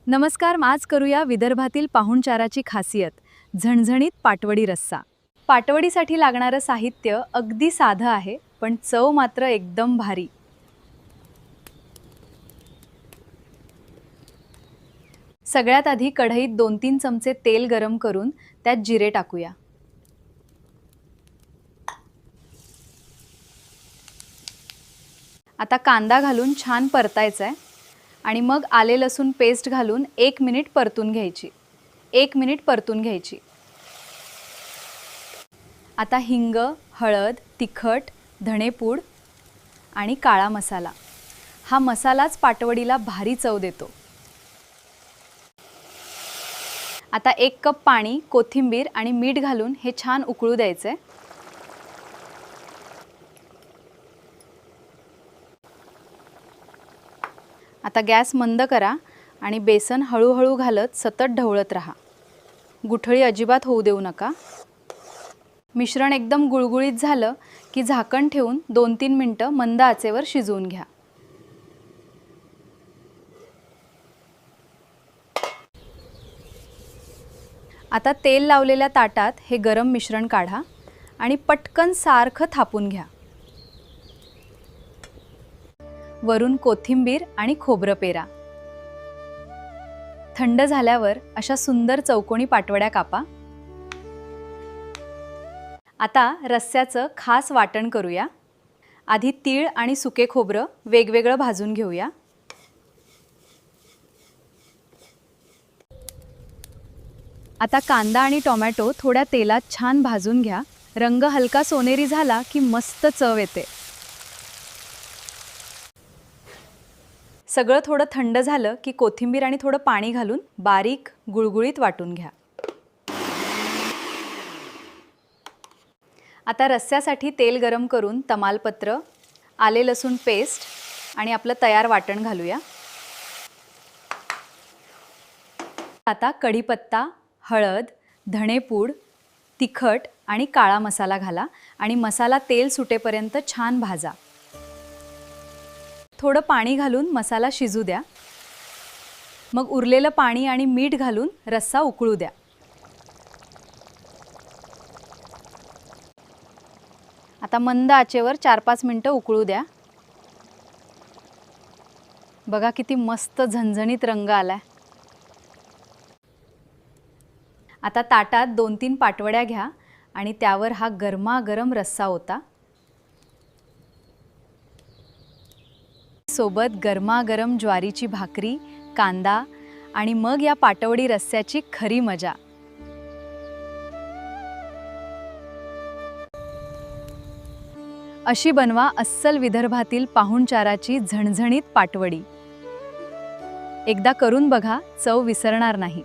नमस्कार. आज करूया विदर्भातील पाहुणचाराची खासियत, झणझणीत पाटवडी रस्सा. पाटवडीसाठी लागणारं साहित्य अगदी साधं आहे, पण चव मात्र एकदम भारी. सगळ्यात आधी कढईत 2-3 चमचे तेल गरम करून त्यात जिरे टाकूया. आता कांदा घालून छान परतायचा आहे आणि मग आले लसूण पेस्ट घालून 1 मिनिट परतून घ्यायची. 1 मिनिट परतून घ्यायची. आता हिंग, हळद, तिखट, धणेपूड आणि काळा मसाला. हा मसालाच पाटवडीला भारी चव देतो. आता 1 कप पाणी, कोथिंबीर आणि मीठ घालून हे छान उकळू द्यायचे. आता गॅस मंद करा आणि बेसन हळूहळू घालत सतत ढवळत राहा. गुठळी अजिबात होऊ देऊ नका. मिश्रण एकदम गुळगुळीत झालं की झाकण ठेवून 2-3 मिनिटं मंद आचेवर शिजवून घ्या. आता तेल लावलेल्या ताटात हे गरम मिश्रण काढा आणि पटकन सारखं थापून घ्या. वरून कोथिंबीर आणि खोबरं पेरा. थंड झाल्यावर अशा सुंदर चौकोनी पाटवड्या कापा. आता रस्स्याचं खास वाटण करूया. आधी तीळ आणि सुके खोबरं वेगवेगळं भाजून घेऊया. आता कांदा आणि टोमॅटो थोड्या तेलात छान भाजून घ्या. रंग हलका सोनेरी झाला की मस्त चव येते. सगळं थोडं थंड झालं की कोथिंबीर आणि थोडं पाणी घालून बारीक गुळगुळीत वाटून घ्या. आता रस्स्यासाठी तेल गरम करून तमालपत्र, आले लसूण पेस्ट आणि आपलं तयार वाटण घालूया. आता कढीपत्ता, हळद, धणेपूड, तिखट आणि काळा मसाला घाला आणि मसाला तेल सुटेपर्यंत छान भाजा. थोडं पाणी घालून मसाला शिजू द्या. मग उरलेलं पाणी आणि मीठ घालून रस्सा उकळू द्या. आता मंद आचेवर 4-5 मिनिटं उकळू द्या. बघा किती मस्त झणझणीत रंग आलाय. आता ताटात 2-3 पाटवड्या घ्या आणि त्यावर हा गरमागरम रस्सा ओता. सोबत गरमागरम ज्वारीची भाकरी, कांदा आणि मग या पाटवडी रस्स्याची खरी मजा. अशी बनवा अस्सल विदर्भातील पाहुणचाराची झणझणीत पाटवडी. एकदा करून बघा, चव विसरणार नाही.